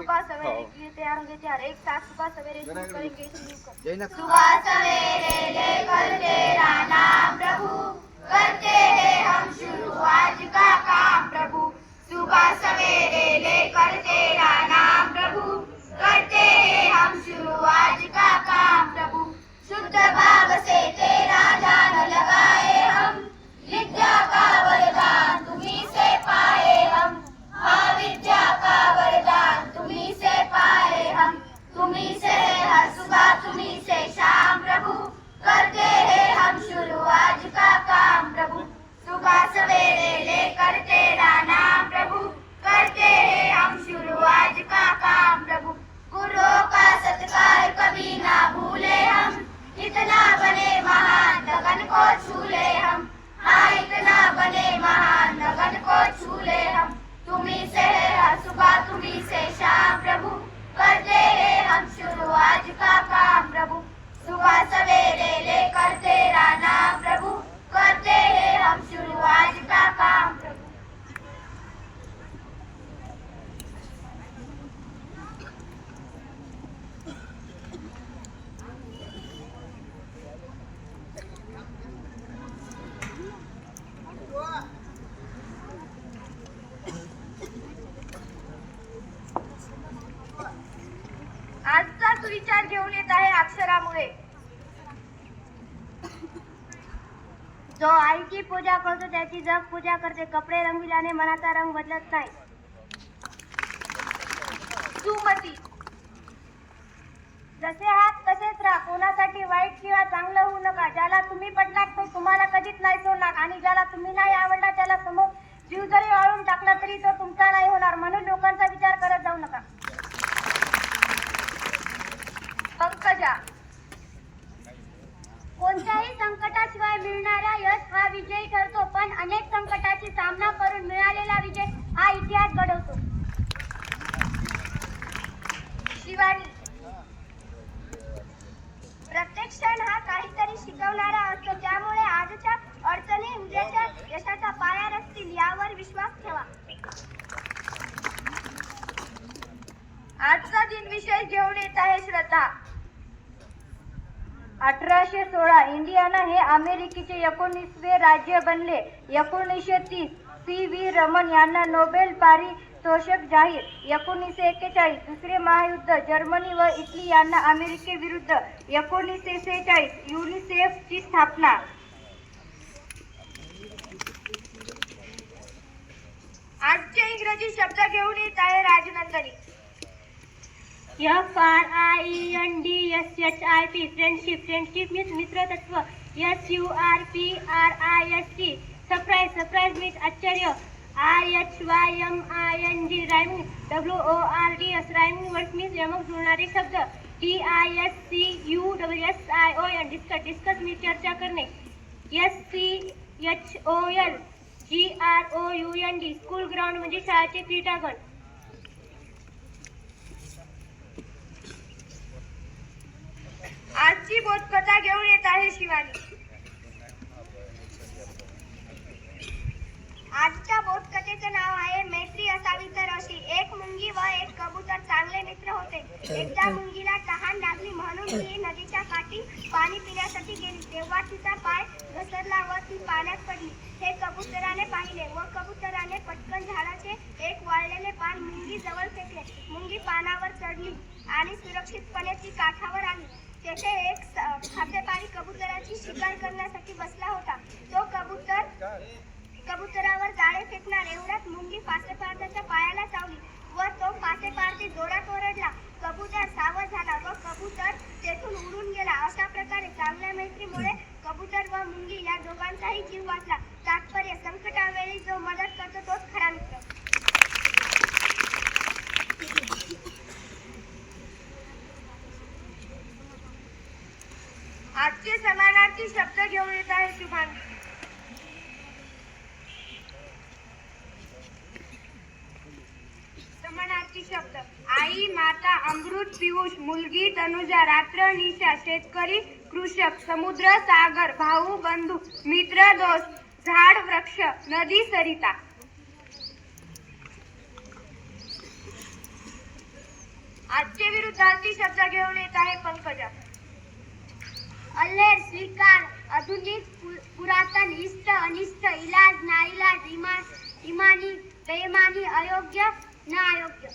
सुबह सवेरे के लिए तैयार होंगे तैयार। एक साथ सुबह सवेरे शुरू करेंगे सुबह सवेरे लेकर तेरा नाम प्रभु, करते हैं हम शुरू आज का काम प्रभु। सुबह सवेरे लेकर तेरा नाम प्रभु, करते हैं हम शुरू आज का काम प्रभु। शुद्ध भाव से तेरा ध्यान लगाए हम, विद्या का वरदान तुम्हीं से पाए हम। हाँ, विद्या का वरदान तुम्हीं से पाए हम। तुम्हीं से हर सुबह तुम्हीं से शाम प्रभु, करते हैं हम शुरू आज का काम प्रभु। सुबह सवेरे लेकर तेरा नाम प्रभु, करते हैं हम शुरू आज का काम प्रभु। गुरुओं का सत्कार कभी ना भूले हम, इतना बने महान गगन को छूले हम। हाँ, इतना बने महान गगन को छूले हम। तुम्हीं से है हर सुबह तुम्हीं से शाम प्रभु, करते हैं हम शुरू आज का काम प्रभु। सुबह सवेरे लेकर तेरा नाम प्रभु, करते हैं हम शुरू आज का काम प्रभु। आजचा सुविचार घेऊन येत आहे अक्षरामुळे। जो आईची पूजा करतो त्याची जग पूजा करते, कपडे रंगविल्याने मनाचा रंग बदलत नाही। सुमती, जसे आहात तसेच राहा, कोणासाठी वाईट किंवा चांगलं होऊ नका। ज्याला तुम्ही पटलात तो तुम्हाला कधीच नाही सोडणार, आणि ज्याला तुम्ही नाही आवडला त्याला समोर जीव जरी वाळून टाकला तरी तो तुमचा नाही होणार। म्हणून लोकांचा विचार करत जाऊ नका। पंकजा, कोणत्याही संकटाशिवाय मिळणारा यश हा विजयी ठरतो, पण अनेक संकटाची सामना करून मिळालेला विजय हा इतिहास घडवतो। शिवानी, प्रत्येक क्षण हा काहीतरी शिकवणारा असतो, त्यामुळे आजच्या अडचणी उद्याच्या यशाचा पाया रचतील यावर विश्वास ठेवा। आजचा दिनविशेष घेऊन येत आहे श्रद्धा। 1816 इंडियाना हे अमेरिकेचे 19वे राज्य बनले। 1930 C.V. रमन यांना नोबेल पारितोषिक जाहीर। 1941 दुसरे महायुद्ध, जर्मनी व इटली यांना अमेरिकेविरुद्ध। 1946 युनिसेफची स्थापना। आजचे इंग्रजी शब्द घेऊन येत आहे Rajnandini. FRIENDSHIP friendship, friendship means मित्रतत्व। SURPRIST सरप्राइज, सरप्राइज मीन्स आश्चर्य। RHYMING rhyming, WORDS rhyming words means यमक जुळणारे शब्द। DISCUSSION डिस्कस, डिस्कस मीन्स चर्चा करणे। SCHOL GROUND स्कूल ग्राउंड म्हणजे शाळेचे क्रीडांगण। आजची बोधकथा घेऊन येत आहे शिवानी। आजच्या बोधकथेचे नाव आहे मैत्री असावी तर अशी। एक मुंगी व एक कबूतर चांगले मित्र होते। एकदा मुंगीला तहान लागली म्हणून ती नदीच्या काठी पाणी पिण्यासाठी गेली। तेव्हा तिचा पाय घसरला व ती पाण्यात पडली। हे कबुतराने पाहिले व कबुतराने पटकन झाडाचे एक वाळलेले पान मुंगी जवळ फेकले। मुंगी पानावर चढली आणि सुरक्षितपणे ती काठावर आली। तेथे एक खातेपाणी कबुतराची शिकार करण्यासाठी बसला होता। तो कबुतरावर जाळे फेकणार एवढ्यात मुंगी फासेपारध्याच्या पायाला चावली व तो फासेपारधी जोरात ओरडला। कबूतर सावध झाला व कबूतर तेथून उडून गेला। अशा प्रकारे चांगल्या मैत्रीमुळे कबूतर व मुंगी या दोघांचाही जीव वाचला। तात्पर्य, संकटावेळी जो मदत करतो तोच खरा मित्र। आजचे समानार्थी शब्द घेऊन येत आहे शुभांगी। समानार्थी शब्द: आई, माता, अमृत, पियुष, मुलगी, तनुजा, रात्र, निशा, शेतकरी, कृषक, समुद्र, सागर, भाऊ, बंधू, मित्र, दोस्त, झाड, वृक्ष, नदी, सरिता। आजचे विरुद्धार्थी शब्द घेऊन येत आहे पंकजा. अल्हेर स्वीकार, आधुनिक पुरातन, इष्ट अनिष्ट, इलाज नाइलाज, इमानी बेईमानी, अयोग्य ना अयोग्य.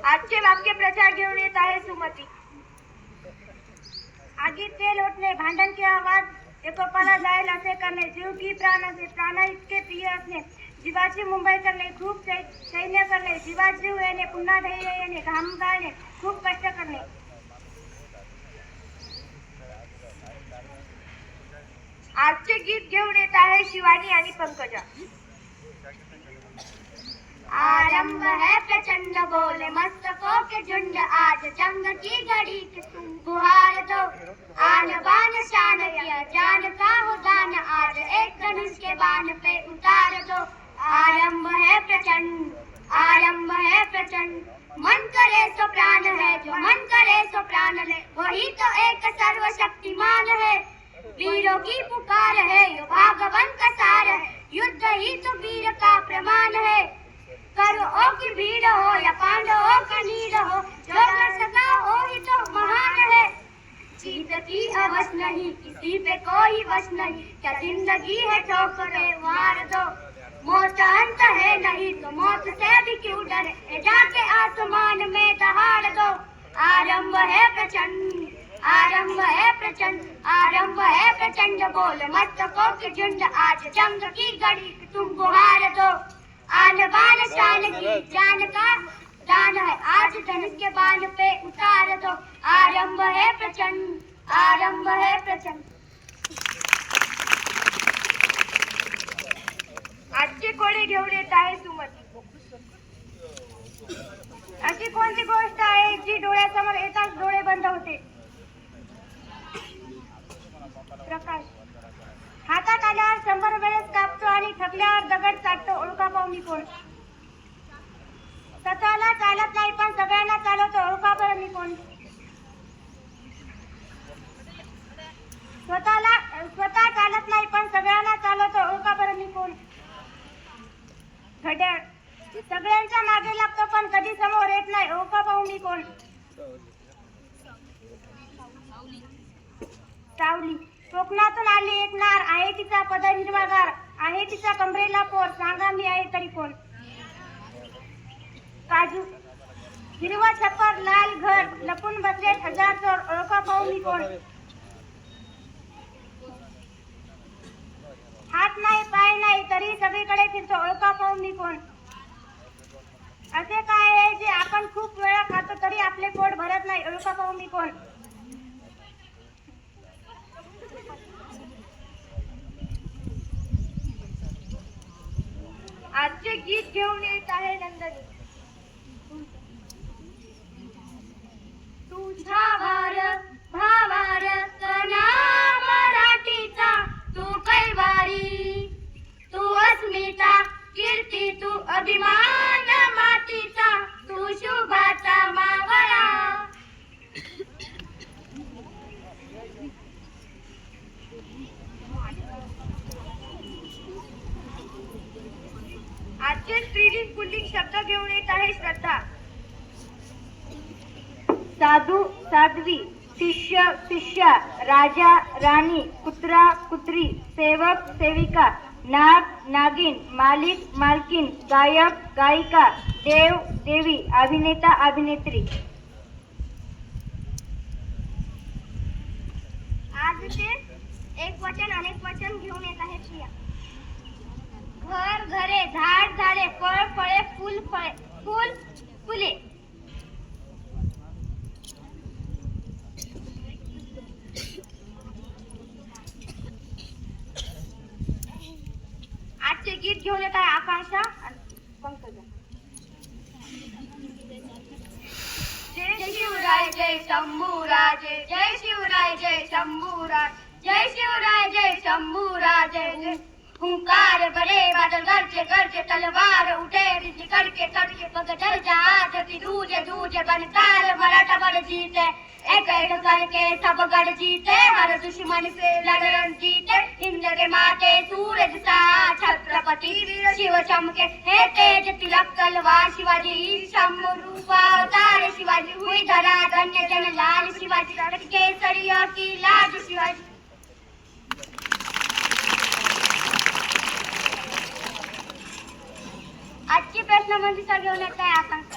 आजचे वाक्य प्रचार घेऊन येत आहे सुमती. आगीत तेल ओतणे, भांडण किंवा वाद एकोपाला जाईल असे करणे, जीव की प्राण असे, प्राणा इतके प्रिय असणे, जीवाची मुंबई करणे, खूप सैन्य करणे, जीवात जीव येणे, पुन्हा धैर्य येणे, घाम गाळणे, खूप कष्ट करणे. आजचे गीत घेऊन येत आहे शिवानी आणि पंकजा. आरंभ है प्रचंड बोले मस्तकों के झुंड, आज जंग की घड़ी के तुम गुहार दो, आन बान शान किया जान का हो दान, आज एक धनुष के बाण पे उतार दो. आरंभ है प्रचंड, आरंभ है प्रचंड, मन करे सो प्राण है, जो मन करे सो प्राण ले, वही तो एक सर्वशक्तिमान है. वीरों की पुकार है, यो भागवंत का सार है, युद्ध ही तो वीर का प्रमाण है. कौरवों की भीड़ हो या पांडवों का नीड हो, जो कर सका हो ही तो महान है. जीत की अवस नहीं, किसी पे कोई वश नहीं, क्या जिंदगी है ठोकरे मार दो. मौत अंत है नहीं तो मौत से भी क्यों डरे, जाके आसमान में दहाड़ दो. आरंभ है प्रचंड, आरंभ है प्रचंड, आरंभ है प्रचंड बोल मस्तकों के झुंड, आज जंग की घड़ी तुम गुहार दो. आन बान शान की जान का दान है, आज धनुष के बाण पे उतार दो. आरंभ है प्रचंड, आरंभ है प्रचंड. आजचे कोडे घेऊन येत आहे सुमती. अशी कोणती गोष्ट आहे जी डोळ्यासमोर येताच डोळे बंद होते? प्रकाश. हातात आल्यावर 100 वेळेस कापतो आणि थकल्यावर दगड चाटतो, ओळखा पाहुणी कोण? स्वतःला चालत नाही पण सगळ्यांना चालवतो, ओळखा बरं मी कोण? स्वतः चालत नाही पण सगळ्यांना चालवतो, ओळखा बरं मी कोण? घड्याळ. सगळ्यांच्या मागे लागतो पण कधी समोर येत नाही, ओळखा पाहुणी कोण? सावली. कोकणातून आली एक नार, आहे तिचा पदर हिरवागार, आहे तिचा कमरेला पोर, सांगा मी आहे तरी कोण? काजू. हिरवा छप्पर, लाल घर, लपून बसले 1000 चोर, ओळखा पाहुणी कोण? हात नाही पाय नाही तरी सगळीकडे फिरतो, ओळखा पाहुणी कोण? असे काय आहे जे आपण खूप वेळा खातो तरी आपले पोट भरत नाही, ओळखा पाहुणी कोण? आजचे गीत घेऊन येत आहे नंदनी. तुझा वार भावार कणा मराठीचा, तू कैवारी, तू अस्मिता कीर्ती, तू अभिमान मातीचा, तू शुभाचा मावळा. आजचे स्त्रीलिंग पुल्लिंग शब्द घेऊन येत आहे श्रद्धा. साधू साध्वी, शिष्य शिष्या, राजा राणी, कुत्रा कुत्री, सेवक सेविका, नाग नागिन, मालिक मालकीन, गायक गायिका, देव देवी, अभिनेता अभिनेत्री. आजचे एक वचन अनेक वचन घेऊन येत आहे प्रिया. घर घरे, झाड झाडे, फळ फळे, फुल फळे, फुल फुले. आजचे गीत घेऊन येत आहे आकाशा आणि पंकजा. जय शिवराय जय शंभूराजे, जय शिवराय जय शंभूराज, जय शिवराय जय शंभूराजे. हुंकार बड़े बादल गरजे गरजे, तलवार उठे रिझी कड़के तड़के, बगदल जहाज की दूजे दूजे बनकर मराठा बड़ जीते, एक एक करके सब गढ़ जीते, हर दुश्मन से लड़ जीते. हिंद के माथे सूरज सा छत्रपति शिव चमके, हे तेज तिलक तलवार शिवाजी प्रथम रूप अवतार शिवाजी हुई धरा धन्य जन लाल शिवाजी रक्त केसरियों की लाज शिवाजी। आजची प्रश्नमंजुषा घेऊन येत आहे आकांक्षा।